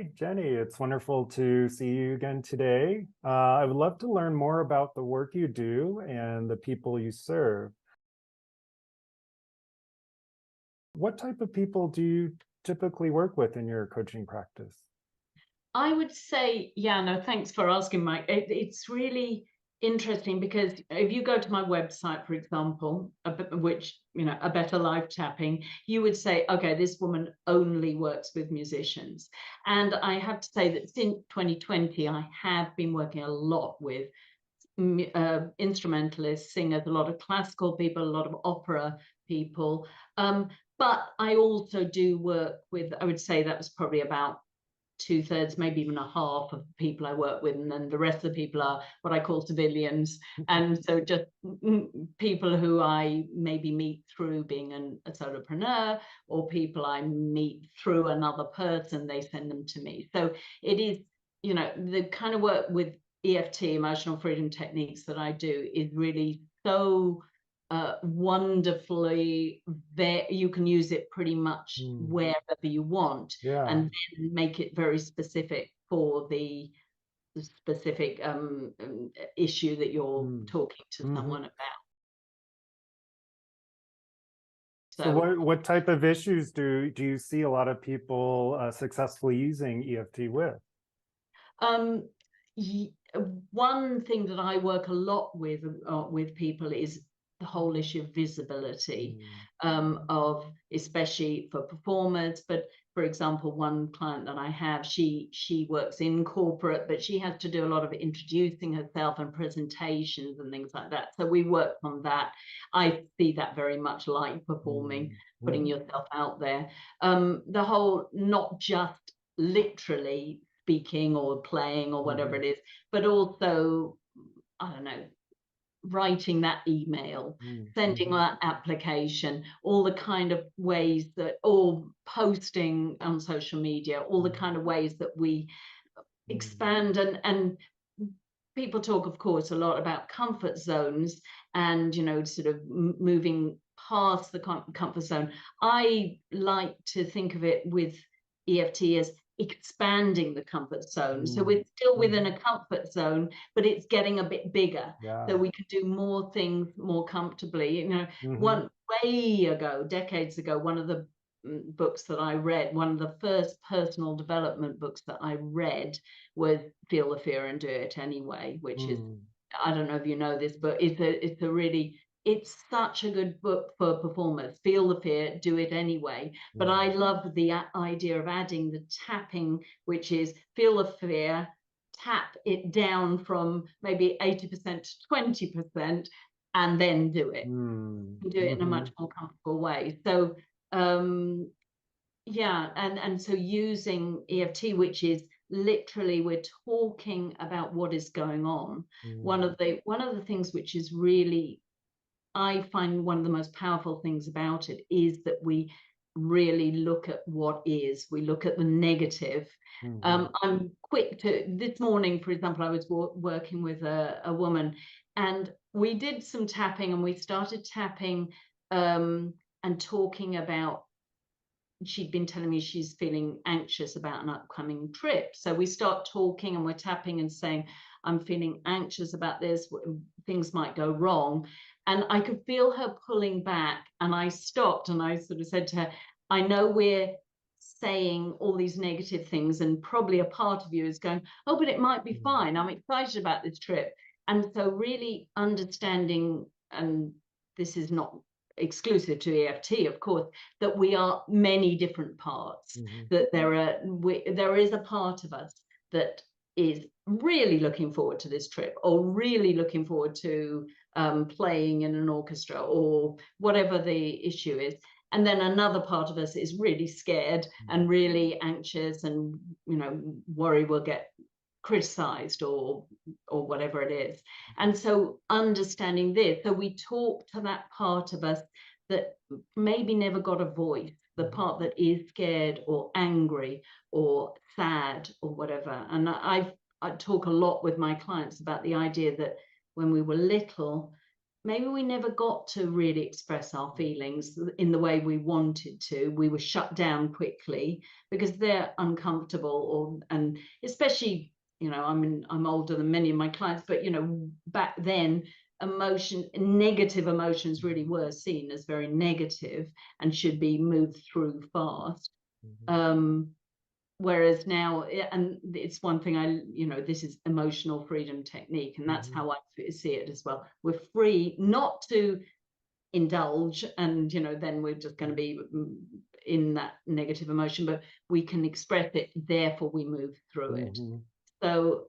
Hi, Jenny. It's wonderful to see you again today. I would love to learn more about the work you do and the people you serve. What type of people do you typically work with in your coaching practice? I would say, yeah, no, thanks for asking, Mike. It's really interesting because if you go to my website, for example, which, A Better Life Tapping, you would say, okay, this woman only works with musicians. And I have to say that since 2020, I have been working a lot with instrumentalists, singers, a lot of classical people, a lot of opera people. But I also do work with, I would say that was probably about 2/3, maybe even a half of the people I work with, and then the rest of the people are what I call civilians. And so just people who I maybe meet through being a solopreneur, or people I meet through another person, they send them to me. So it is, the kind of work with EFT, emotional freedom techniques, that I do is really so wonderfully there. You can use it pretty much wherever you want, Yeah. and then make it very specific for the specific issue that you're talking to someone about. So what type of issues do you see a lot of people successfully using EFT with? Um, one thing that I work a lot with people is the whole issue of visibility, of especially for performers. But for example, one client that I have, she works in corporate, but she has to do a lot of introducing herself and presentations and things like that. So we work on that. I see that very much like performing, putting yourself out there. The whole, not just literally speaking or playing or whatever it is, but also, I don't know, writing that email, sending that application, all the kind of ways that, or posting on social media, all the kind of ways that we expand. And people talk, of course, a lot about comfort zones and, sort of moving past the comfort zone. I like to think of it with EFT as expanding the comfort zone. So we're still within a comfort zone, but it's getting a bit bigger. So we can do more things more comfortably. One way ago, decades ago, one of the books that I read, one of the first personal development books that I read was Feel the Fear and Do It Anyway, which is, I don't know if you know this, but it's such a good book for performers. Feel the fear, do it anyway. But I love the idea of adding the tapping, which is feel the fear, tap it down from maybe 80% to 20%, and then do it. Do it in a much more comfortable way. So yeah, and so using EFT, which is literally we're talking about what is going on. One of the things which is really, I find one of the most powerful things about it is that we really look at what is. We look at the negative. I'm quick to, this morning, for example, I was working with a woman, and we did some tapping, and we started tapping and talking about, she'd been telling me she's feeling anxious about an upcoming trip. So we start talking and we're tapping and saying, I'm feeling anxious about this, things might go wrong. And I could feel her pulling back, and I stopped and I sort of said to her, I know we're saying all these negative things, and probably a part of you is going, oh, but it might be fine. I'm excited about this trip. And so really understanding, and this is not exclusive to EFT, of course, that we are many different parts, that there is a part of us that is really looking forward to this trip, or really looking forward to playing in an orchestra, or whatever the issue is. And then another part of us is really scared and really anxious and, worry we'll get criticized or whatever it is. And so understanding this, so we talk to that part of us that maybe never got a voice, the part that is scared or angry or sad or whatever. And I talk a lot with my clients about the idea that when we were little, maybe we never got to really express our feelings in the way we wanted to. We were shut down quickly because they're uncomfortable, and especially, I'm older than many of my clients, but back then negative emotions really were seen as very negative and should be moved through fast. Whereas now, and it's one thing this is emotional freedom technique, and that's how I see it as well. We're free not to indulge, and then we're just going to be in that negative emotion, but we can express it, therefore we move through it. So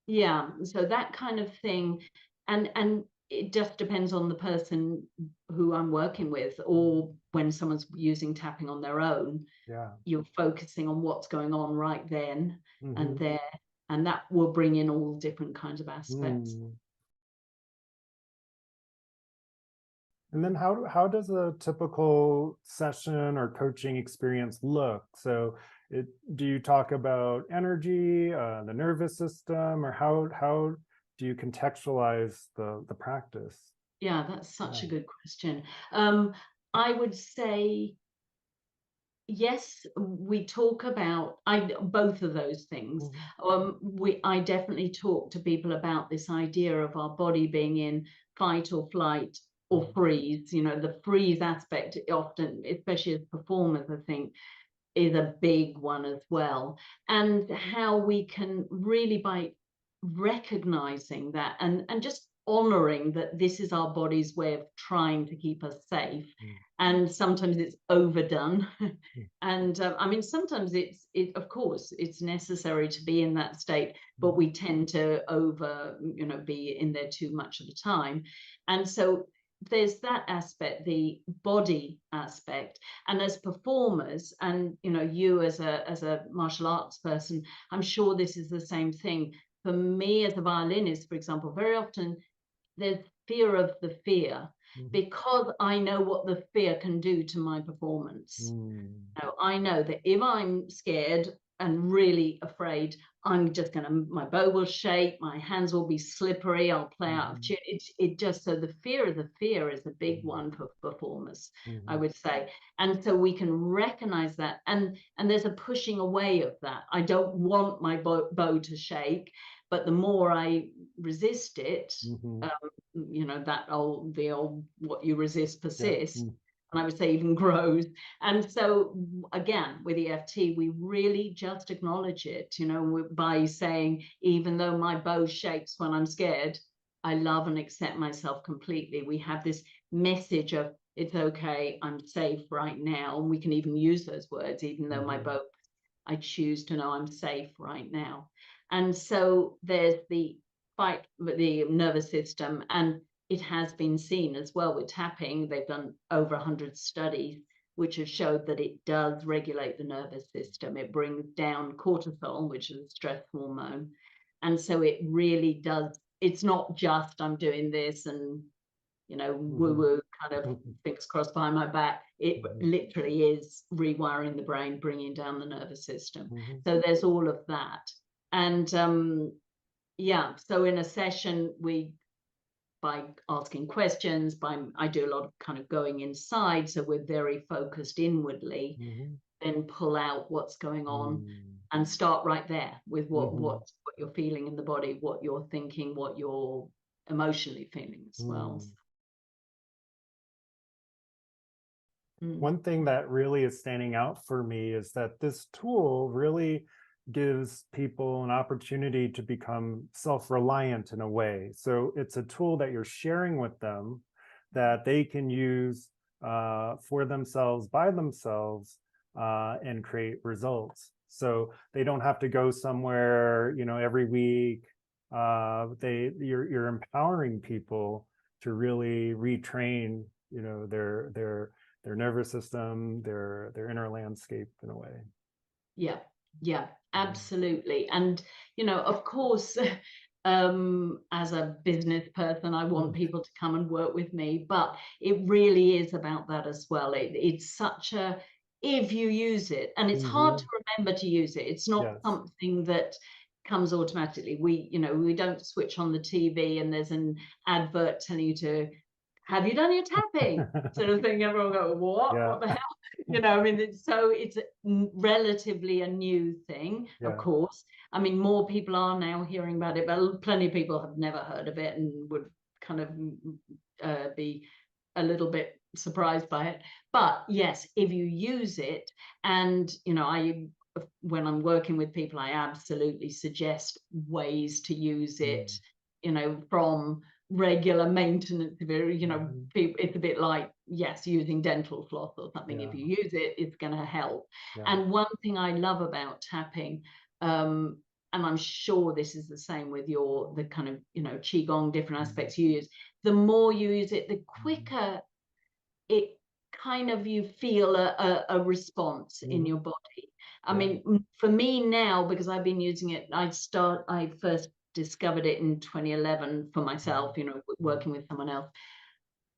yeah, so that kind of thing, and it just depends on the person who I'm working with, or when someone's using tapping on their own. You're focusing on what's going on right then and there, and that will bring in all different kinds of aspects. And then how does a typical session or coaching experience look? So do you talk about energy, the nervous system, or how do you contextualize the practice? Yeah, that's such a good question. I would say, yes, we talk about both of those things. I definitely talk to people about this idea of our body being in fight or flight or freeze. The freeze aspect often, especially as performers, I think, is a big one as well. And how we can really, by recognizing that and just honoring that this is our body's way of trying to keep us safe. And sometimes it's overdone. And I mean, sometimes of course, it's necessary to be in that state, but we tend to be in there too much of the time. And so there's that aspect, the body aspect. And as performers, and you as a martial arts person, I'm sure this is the same thing. For me as a violinist, for example, very often there's fear of the fear, because I know what the fear can do to my performance. I know that if I'm scared and really afraid, I'm just my bow will shake, my hands will be slippery, I'll play out of tune. So the fear of the fear is a big one for performers, I would say. And so we can recognize that, and there's a pushing away of that. I don't want my bow to shake, but the more I resist it, the old what you resist persists. And I would say even grows. And so again, with EFT, we really just acknowledge it, by saying, even though my bow shakes when I'm scared, I love and accept myself completely. We have this message of, it's okay, I'm safe right now. And we can even use those words, even though my bow, I choose to know I'm safe right now. And so there's the fight with the nervous system, and it has been seen as well with tapping. They've done over 100 studies which have showed that it does regulate the nervous system. It brings down cortisol, which is a stress hormone. And so it really does. It's not just I'm doing this and, woo-woo kind of fingers crossed behind my back. It literally is rewiring the brain, bringing down the nervous system. So there's all of that. And so in a session, by asking questions, I do a lot of kind of going inside, so we're very focused inwardly, then pull out what's going on and start right there with what you're feeling in the body, what you're thinking, what you're emotionally feeling as well. One thing that really is standing out for me is that this tool really gives people an opportunity to become self-reliant in a way. So it's a tool that you're sharing with them that they can use for themselves, by themselves, and create results. So they don't have to go somewhere, every week. You're empowering people to really retrain, their nervous system, their inner landscape in a way. Yeah, absolutely. And, of course, as a business person, I want people to come and work with me, but it really is about that as well. It's such if you use it, and it's hard to remember to use it. It's not something that comes automatically. We don't switch on the TV and there's an advert telling you to, have you done your tapping? Sort of thing. Everyone go, what? Yeah. What the hell? I mean, it's relatively a new thing, of course. I mean, more people are now hearing about it, but plenty of people have never heard of it and would kind of be a little bit surprised by it. But yes, if you use it, and when I'm working with people, I absolutely suggest ways to use it, from regular maintenance. It's a bit like, yes, using dental floss or something. If you use it, it's going to help. And one thing I love about tapping, and I'm sure this is the same with the kind of Qigong, different aspects you use, the more you use it, the quicker it kind of, you feel a response in your body. I mean, for me now, because I've been using it, I first discovered it in 2011 for myself, working with someone else.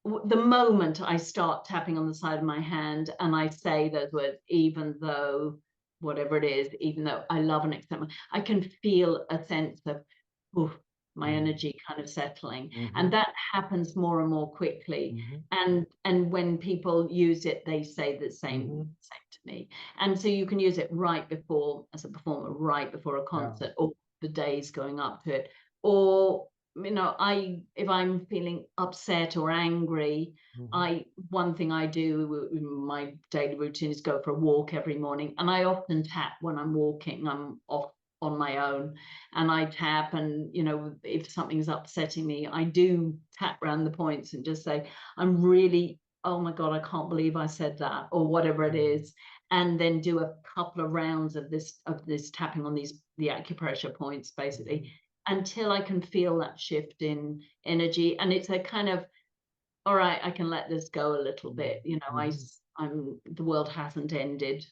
The moment I start tapping on the side of my hand and I say those words, even though, whatever it is, even though I love and accept, I can feel a sense of, oof, my energy kind of settling. And that happens more and more quickly. And when people use it, they say the same to me. And so you can use it right before, as a performer, right before a concert, or the days going up to it. Or, if I'm feeling upset or angry, one thing I do in my daily routine is go for a walk every morning. And I often tap when I'm walking. I'm off on my own and I tap, and if something's upsetting me, I do tap around the points and just say, I'm really, oh my God, I can't believe I said that, or whatever it is. And then do a couple of rounds of this tapping on the acupressure points, basically, until I can feel that shift in energy. And it's a kind of, all right, I can let this go a little bit, the world hasn't ended.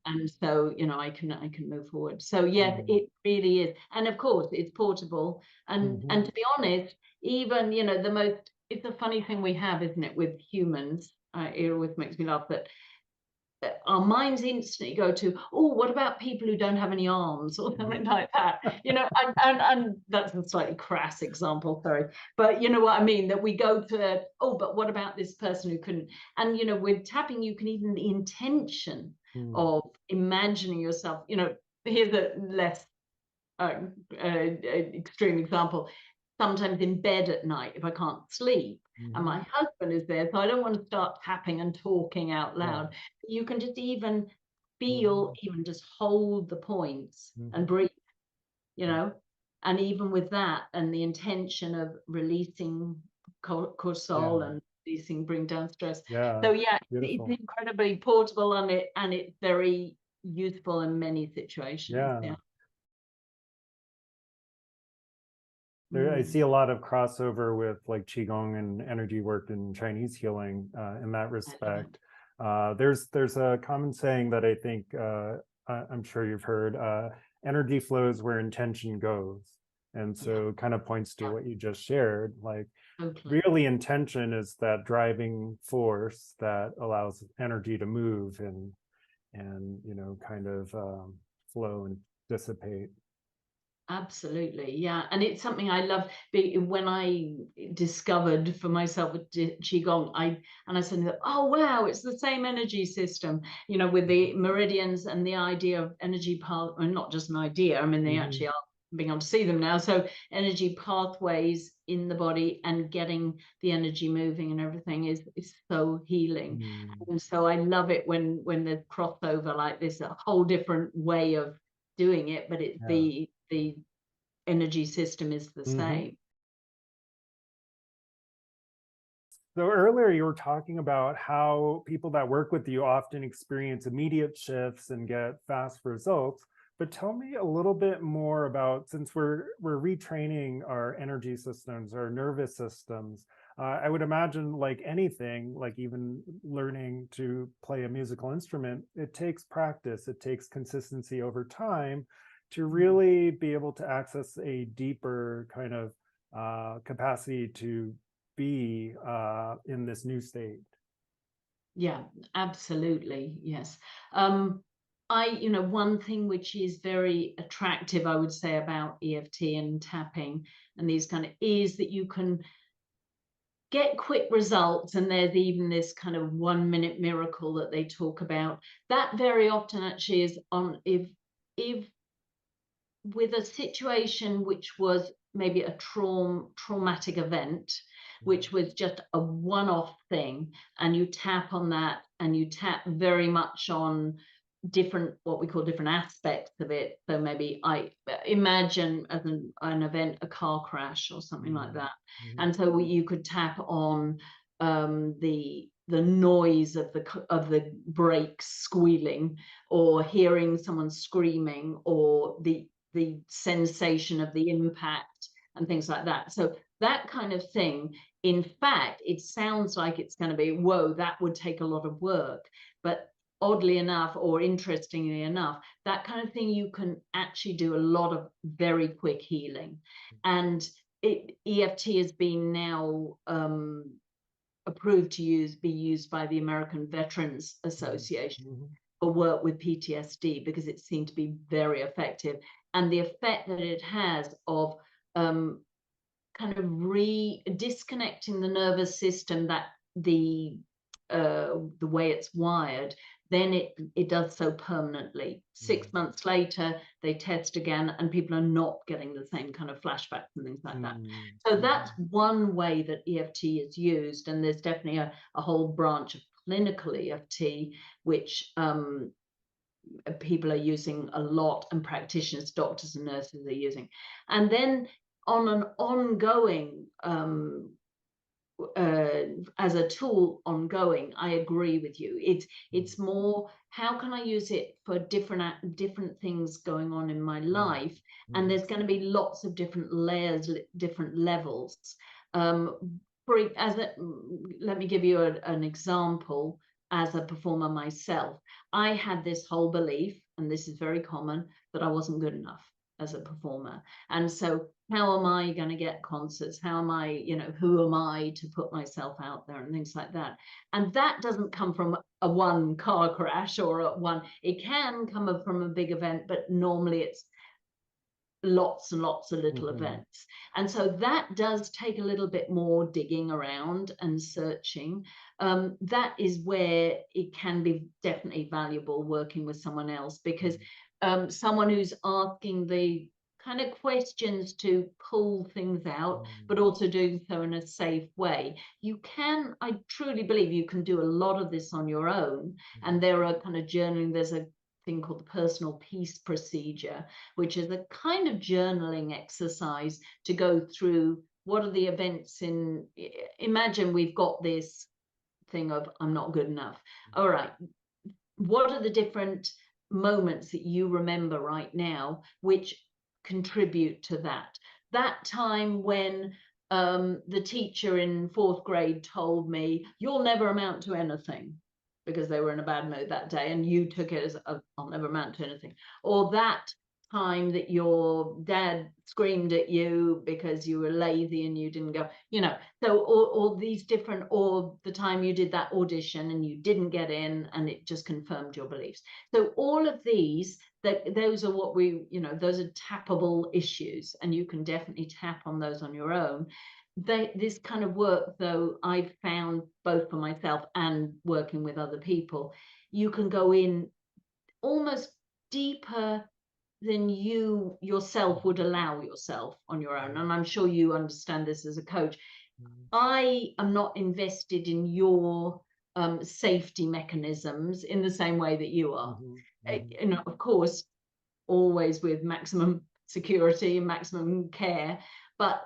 And so, I can move forward. So it really is. And of course it's portable. And to be honest, even, it's a funny thing we have, isn't it, with humans? It always makes me laugh that our minds instantly go to, oh, what about people who don't have any arms or something like that? And that's a slightly crass example, sorry, but you know what I mean, that we go to, oh, but what about this person who couldn't? And with tapping, you can even, the intention of imagining yourself, here's a less extreme example. Sometimes in bed at night, if I can't sleep, and my husband is there, so I don't want to start tapping and talking out loud. You can just even feel, even just hold the points and breathe, and even with that and the intention of releasing cortisol and releasing, bring down stress. So it's incredibly portable, and it's very useful in many situations. I see a lot of crossover with like Qigong and energy work and Chinese healing in that respect. There's a common saying that I think I'm sure you've heard, energy flows where intention goes. And so kind of points to what you just shared, like really intention is that driving force that allows energy to move and kind of flow and dissipate. Absolutely, yeah. And it's something I love. When I discovered for myself with Qigong, I said, oh wow, it's the same energy system, with the meridians and the idea of energy path, and not just an idea, I mean, they actually are being able to see them now. So energy pathways in the body and getting the energy moving and everything is so healing. And so I love it when there's crossover like this, a whole different way of doing it, but it's the energy system is the same. So earlier you were talking about how people that work with you often experience immediate shifts and get fast results. But tell me a little bit more about, since we're retraining our energy systems, our nervous systems, I would imagine like anything, like even learning to play a musical instrument, it takes practice, it takes consistency over time to really be able to access a deeper kind of capacity to be in this new state. Yeah, absolutely. Yes. one thing which is very attractive, I would say, about EFT and tapping and these kind of, is that you can get quick results, and there's even this kind of 1-minute miracle that they talk about. That very often actually is on, if with a situation which was maybe a traumatic event, which was just a one-off thing, and you tap on that, and you tap very much on different, what we call different aspects of it. So maybe I imagine as an event, a car crash or something like that. And so you could tap on the noise of the brakes squealing, or hearing someone screaming, or the sensation of the impact and things like that. So that kind of thing, in fact, it sounds like it's going to be, whoa, that would take a lot of work. But oddly enough, or interestingly enough, that kind of thing, you can actually do a lot of very quick healing. And EFT has been now approved to be used by the American Veterans Association for work with PTSD, because it seemed to be very effective. And the effect that it has of kind of disconnecting the nervous system, that the way it's wired, then it does so permanently. 6 months later, they test again, and people are not getting the same kind of flashbacks and things like that. So that's one way that EFT is used, and there's definitely a whole branch of clinical EFT, which people are using a lot, and practitioners, doctors and nurses are using. And then on an ongoing as a tool ongoing, I agree with you. It's more, how can I use it for different things going on in my life? And there's going to be lots of different layers, different levels. Let me give you an example. As a performer myself, I had this whole belief, and this is very common, that I wasn't good enough as a performer. And so how am I going to get concerts? How am I, who am I to put myself out there and things like that? And that doesn't come from a one car crash or it can come from a big event, but normally it's lots and lots of little events. And so that does take a little bit more digging around and searching. That is where it can be definitely valuable working with someone else, because someone who's asking the kind of questions to pull things out, but also doing so in a safe way. I truly believe you can do a lot of this on your own. And there are kind of journaling, there's a thing called the personal peace procedure, which is a kind of journaling exercise to go through what are the events imagine we've got this thing of, I'm not good enough. All right, what are the different moments that you remember right now which contribute to that time when the teacher in 4th grade told me, you'll never amount to anything, because they were in a bad mood that day, and you took it as, I'll never amount to anything. Or that time that your dad screamed at you because you were lazy and you didn't go, so all these different, or the time you did that audition and you didn't get in and it just confirmed your beliefs. So all of these, those are what those are tappable issues, and you can definitely tap on those on your own. This kind of work, though, I've found, both for myself and working with other people, you can go in almost deeper than you yourself would allow yourself on your own. And I'm sure you understand this as a coach. I am not invested in your safety mechanisms in the same way that you are. Of course, always with maximum security and maximum care, but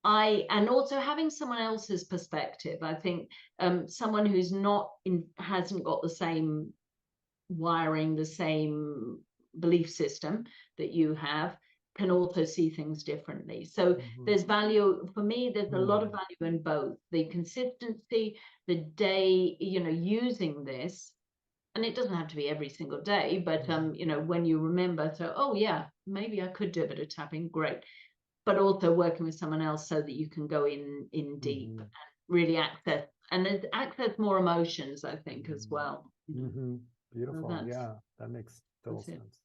and also having someone else's perspective. I think someone who's hasn't got the same wiring, the same belief system that you have, can also see things differently. So there's value, for me, there's a lot of value in both. The consistency, the day, using this, and it doesn't have to be every single day, but when you remember, so, oh yeah, maybe I could do a bit of tapping, great. But also working with someone else so that you can go in deep and really access more emotions, I think, as well. Beautiful. So yeah, that makes total That's it. sense.